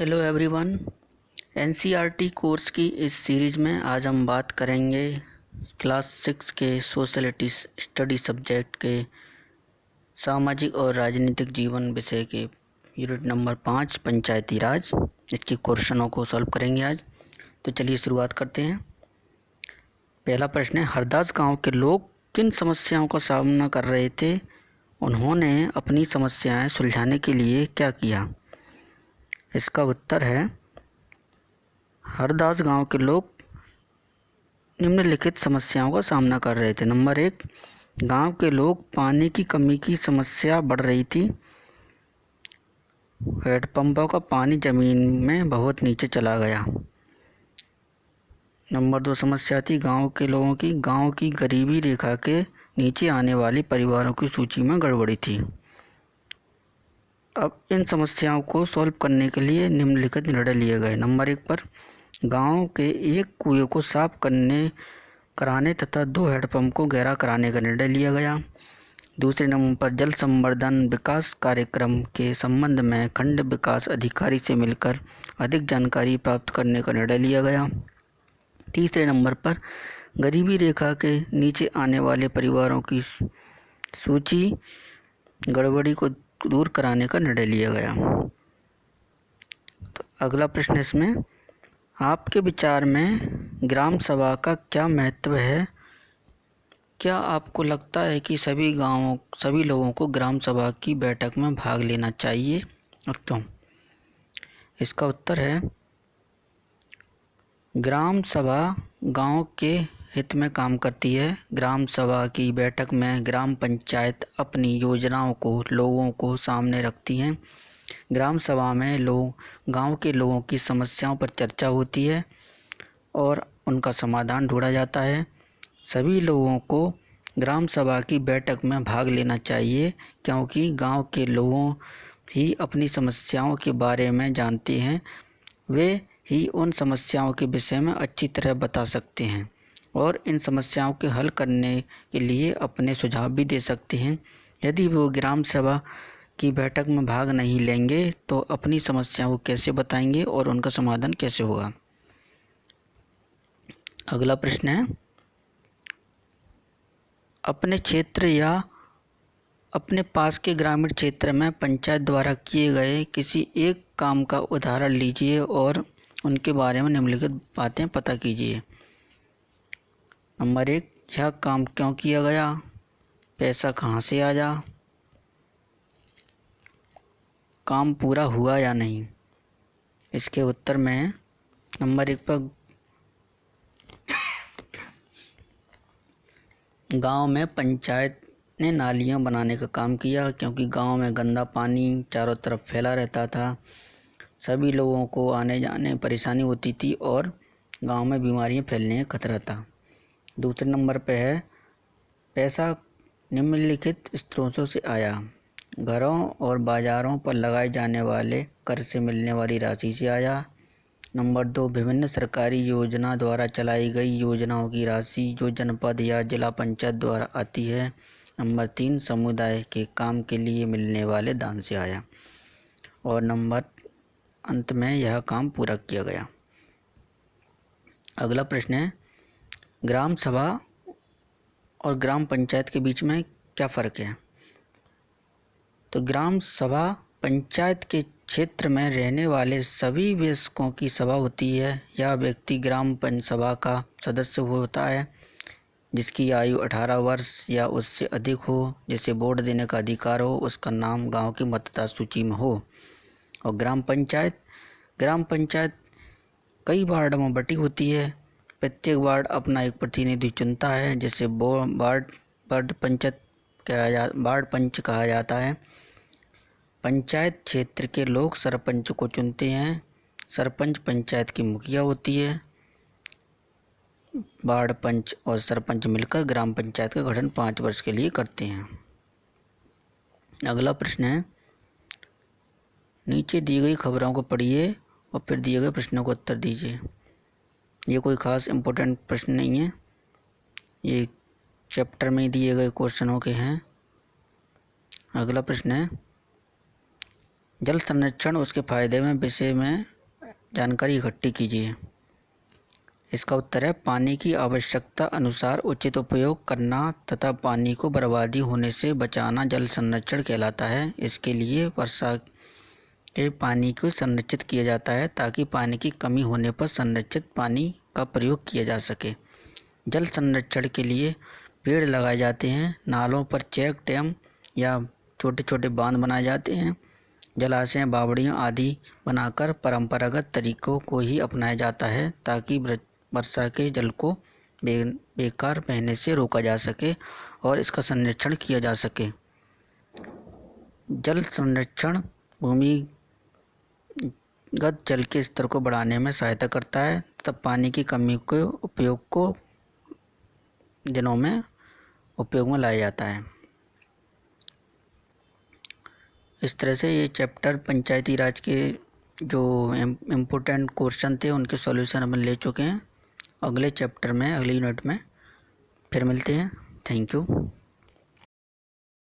Hello everyone. NCERT course की इस series में आज हम बात करेंगे क्लास 6 के सोशल स्टडी सब्जेक्ट के सामाजिक और राजनीतिक जीवन विषय के यूनिट नंबर 5 पंचायती राज। इसके क्वेश्चनों को सॉल्व करेंगे आज। तो चलिए शुरुआत करते हैं। पहला प्रश्न है, हरदास गांव के लोग किन समस्याओं का सामना कर रहे थे? उन्होंने अपनी समस्याएं सुलझाने के लिए क्या किया? इसका उत्तर है, हरदास गांव के लोग निम्नलिखित समस्याओं का सामना कर रहे थे। नंबर 1, गांव के लोग पानी की कमी की समस्या बढ़ रही थी। हैंडपंपों का पानी जमीन में बहुत नीचे चला गया। नंबर 2 समस्या थी गांव के लोगों की, गांव की गरीबी रेखा के नीचे आने वाले परिवारों की सूची में गड़बड़ी थी। अब इन समस्याओं को सॉल्व करने के लिए निम्नलिखित निर्णय लिए गए। नंबर 1 पर गांव के एक कुएं को साफ कराने तथा 2 हैंडपंप को गहरा कराने का निर्णय लिया गया। दूसरे नंबर पर जल संवर्धन विकास कार्यक्रम के संबंध में खंड विकास अधिकारी से मिलकर अधिक जानकारी प्राप्त करने का निर्णय लिया गया। तीसरे नंबर पर गरीबी रेखा के नीचे आने वाले परिवारों की सूची गड़बड़ी को दूर कराने का निर्णय लिया गया। तो अगला प्रश्न इसमें, आपके विचार में ग्राम सभा का क्या महत्व है? क्या आपको लगता है कि सभी लोगों को ग्राम सभा की बैठक में भाग लेना चाहिए और क्यों? इसका उत्तर है, ग्राम सभा गांव के हित में काम करती है। ग्राम सभा की बैठक में ग्राम पंचायत अपनी योजनाओं को लोगों को सामने रखती हैं। ग्राम सभा में गांव के लोगों की समस्याओं पर चर्चा होती है और उनका समाधान ढूंढा जाता है। सभी लोगों को ग्राम सभा की बैठक में भाग लेना चाहिए क्योंकि गांव के लोगों ही अपनी समस्याओं के बारे में जानते हैं। वे ही उन समस्याओं के विषय में अच्छी तरह बता सकते हैं और इन समस्याओं के हल करने के लिए अपने सुझाव भी दे सकते हैं। यदि वो ग्राम सभा की बैठक में भाग नहीं लेंगे तो अपनी समस्याओं को कैसे बताएंगे और उनका समाधान कैसे होगा? अगला प्रश्न है, अपने क्षेत्र या अपने पास के ग्रामीण क्षेत्र में पंचायत द्वारा किए गए किसी एक काम का उदाहरण लीजिए और उनके बारे में निम्नलिखित बातें पता कीजिए। नंबर 1, यह काम क्यों किया गया? पैसा कहाँ से आया? काम पूरा हुआ या नहीं? इसके उत्तर में नंबर 1 पर गांव में पंचायत ने नालियां बनाने का काम किया क्योंकि गांव में गंदा पानी चारों तरफ फैला रहता था। सभी लोगों को आने जाने में परेशानी होती थी और गांव में बीमारियां फैलने का खतरा था। दूसरे नंबर पे है, पैसा निम्नलिखित स्रोतों से आया। घरों और बाज़ारों पर लगाए जाने वाले कर से मिलने वाली राशि से आया। नंबर 2, विभिन्न सरकारी योजना द्वारा चलाई गई योजनाओं की राशि जो जनपद या जिला पंचायत द्वारा आती है। नंबर 3, समुदाय के काम के लिए मिलने वाले दान से आया। और नंबर अंत में यह काम पूरा किया गया। अगला प्रश्न है, ग्राम सभा और ग्राम पंचायत के बीच में क्या फ़र्क है? तो ग्राम सभा पंचायत के क्षेत्र में रहने वाले सभी वयस्कों की सभा होती है। यह व्यक्ति ग्राम सभा का सदस्य होता है जिसकी आयु 18 वर्ष या उससे अधिक हो, जिसे वोट देने का अधिकार हो, उसका नाम गांव की मतदाता सूची में हो। और ग्राम पंचायत कई वार्डों में बटी होती है। प्रत्येक वार्ड अपना एक प्रतिनिधि चुनता है जिसे वार्ड पंच कहा जाता है। पंचायत क्षेत्र के लोग सरपंच को चुनते हैं। सरपंच पंचायत की मुखिया होती है। वार्ड पंच और सरपंच मिलकर ग्राम पंचायत का गठन 5 वर्ष के लिए करते हैं। अगला प्रश्न है, नीचे दी गई खबरों को पढ़िए और फिर दिए गए प्रश्नों को उत्तर दीजिए। ये कोई ख़ास इम्पोर्टेंट प्रश्न नहीं है, ये चैप्टर में दिए गए क्वेश्चनों के हैं। अगला प्रश्न है, जल संरक्षण उसके फायदे में विषय में जानकारी इकट्ठी कीजिए। इसका उत्तर है पानी की आवश्यकता अनुसार उचित उपयोग करना तथा पानी को बर्बादी होने से बचाना जल संरक्षण कहलाता है। इसके लिए वर्षा के पानी को संरक्षित किया जाता है ताकि पानी की कमी होने पर संरक्षित पानी का प्रयोग किया जा सके। जल संरक्षण के लिए पेड़ लगाए जाते हैं, नालों पर चेक डैम या छोटे छोटे बांध बनाए जाते हैं, जलाशय, बावड़ियाँ आदि बनाकर परंपरागत तरीकों को ही अपनाया जाता है ताकि वर्षा के जल को बेकार बहने से रोका जा सके और इसका संरक्षण किया जा सके। जल संरक्षण भूमिगत जल के स्तर को बढ़ाने में सहायता करता है तथा पानी की कमी के उपयोग को दिनों में उपयोग में लाया जाता है। इस तरह से ये चैप्टर पंचायती राज के जो इम्पोर्टेंट क्वेश्चन थे उनके सॉल्यूशन हम ले चुके हैं। अगले चैप्टर में, अगले यूनिट में फिर मिलते हैं। Thank you.